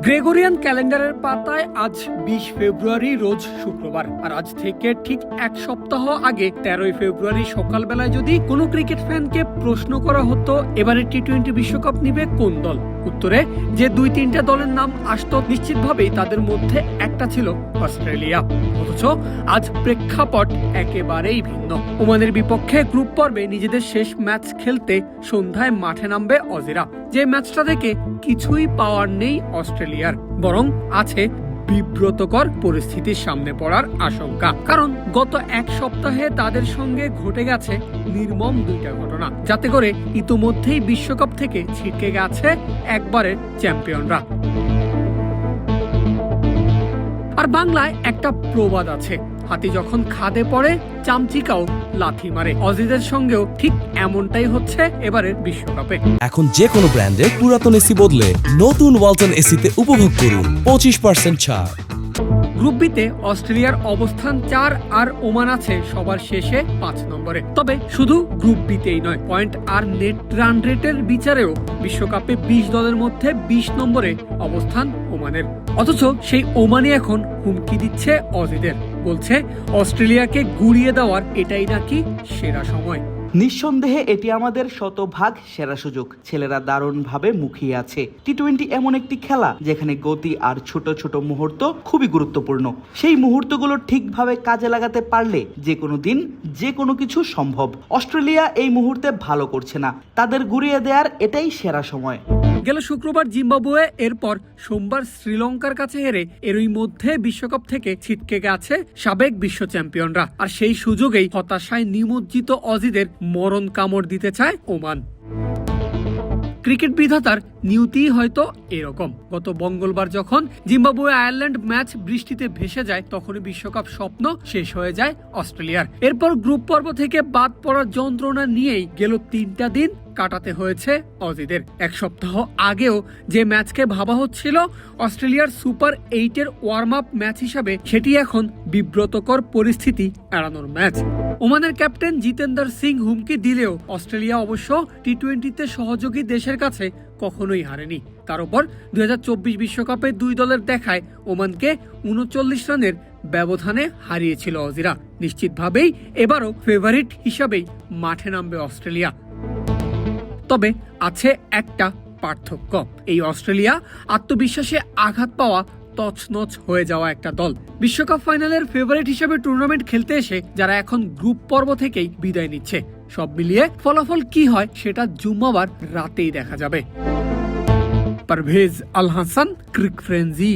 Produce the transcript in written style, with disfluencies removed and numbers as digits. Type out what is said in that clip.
Gregorian ক্যালেন্ডারের পাতায় আজ ২০ ফেব্রুয়ারি রোজ শুক্রবার। আর আজ থেকে ঠিক এক সপ্তাহ আগে ১৩ ফেব্রুয়ারি সকালবেলায় যদি কোনো ক্রিকেট ফ্যানকে প্রশ্ন করা হতো এবারে টি-20 বিশ্বকাপ নিবে কোন দল, উত্তরে যে ২-৩টা দলের নাম আসতো নিশ্চিতভাবেই তাদের মধ্যে একটা ছিল অস্ট্রেলিয়া। অথচ আজ প্রেক্ষাপট একেবারেই ভিন্ন। ওমানের বিপক্ষে গ্রুপ পর্বে নিজেদের শেষ ম্যাচ খেলতে সন্ধ্যায় মাঠে নামবে অজিরা। যে ম্যাচটা থেকে কিছুই পাওয়ার নেই অস্ট্রেলিয়ার, বরং আছে বিব্রতকর পরিস্থিতির সামনে পড়ার আশঙ্কা। কারণ গত এক সপ্তাহে তাদের সঙ্গে ঘটে গেছে নির্মম দুইটা ঘটনা, যাতে করে ইতোমধ্যেই বিশ্বকাপ থেকে ছিটকে গেছে একবারের চ্যাম্পিয়নরা। আর বাংলায় একটা প্রবাদ আছে, হাতি যখন খাদে পড়ে চামচিকাও লাথি মারে। অজিদের সঙ্গেও ঠিক এমনটাই হচ্ছে এবারের বিশ্বকাপে। এখন যে কোনো ব্র্যান্ডের পুরাতন এসি বদলে নতুন ওয়ালটন এসিতে উপভোগ করুন 25% ছাড়। গ্রুপ বিতে অস্ট্রেলিয়ার অবস্থান ৪ আর ওমান আছে সবার শেষে ৫ নম্বরে। তবে শুধু গ্রুপ বিতেই নয়, পয়েন্ট আর নেট রান রেটের বিচারেও বিশ্বকাপে ২০ দলের মধ্যে ২০ নম্বরে অবস্থান ওমানের। অথচ সেই ওমানই এখন হুমকি দিচ্ছে অজিদের, বলছে অস্ট্রেলিয়াকে গুড়িয়ে দেওয়ার এটাই নাকি সেরা সময়। নিঃসন্দেহে এটি আমাদের শতভাগ সেরা সুযোগ। ছেলেরা দারুণভাবে মুখিয়ে আছে। টি-20 এমন একটি খেলা যেখানে গতি আর ছোট ছোট মুহূর্ত খুবই গুরুত্বপূর্ণ। সেই মুহূর্তগুলো ঠিকভাবে কাজে লাগাতে পারলে যে কোনো দিন যে কোনো কিছু সম্ভব। অস্ট্রেলিয়া এই মুহূর্তে ভালো করছে না, তাদের গুড়িয়ে দেওয়ার এটাই সেরা সময়। গেল শুক্রবার জিম্বাবুয়ে, এরপর সোমবার শ্রীলঙ্কার কাছে হেরে এরই মধ্যে বিশ্বকাপ থেকে ছিটকে গেছে সাবেক বিশ্ব চ্যাম্পিয়নরা। আর সেই সুযোগেই হতাশায় নিমজ্জিত অজিদের মরণ কামড় দিতে চায় ওমান। ক্রিকেট বিধাতার নিয়তি হয়তো এরকম। গত মঙ্গলবার যখন জিম্বাবুয়ে আয়ারল্যান্ড ম্যাচ বৃষ্টিতে ভেসে যায়, তখনই বিশ্বকাপ স্বপ্ন শেষ হয়ে যায় অস্ট্রেলিয়ার। এরপর গ্রুপ পর্ব থেকে বাদ পড়ার যন্ত্রণা নিয়েই গেল ৩টা দিন কাটাতে হয়েছে অজিদের। এক সপ্তাহ আগেও যে ম্যাচকে ভাবা হচ্ছিল অস্ট্রেলিয়ার সুপার 8-এর ওয়ার্ম আপ ম্যাচ হিসাবে, সেটি এখন বিব্রতকর পরিস্থিতি এড়ানোর ম্যাচ। ওমানের ক্যাপ্টেন জিতেন্দ্র সিং হুমকি দিলেও অস্ট্রেলিয়া অবশ্য টি-20তে সহযোগী দেশের কাছে কখনোই হারেনি। তার উপর ২০২৪ বিশ্বকাপে দুই দলের দেখায় ওমানকে ৩৯ রানের ব্যবধানে হারিয়েছিল অজিরা। নিশ্চিতভাবেই এবারও ফেভারিট হিসাবেই মাঠে নামবে অস্ট্রেলিয়া। তবে আছে একটা পার্থক্য, এই অস্ট্রেলিয়া আত্মবিশ্বাসে আঘাত পাওয়া, তছনছ হয়ে যাওয়া একটা দল। বিশ্বকাপ ফাইনালের ফেভারিট হিসেবে টুর্নামেন্ট খেলতে এসে যারা এখন গ্রুপ পর্ব থেকেই বিদায় নিচ্ছে। সব মিলিয়ে ফলাফল কি হয় সেটা জুম্মাবার রাতেই দেখা যাবে। পারভেজ আল হাসান, ক্রিক ফ্রেন্জি।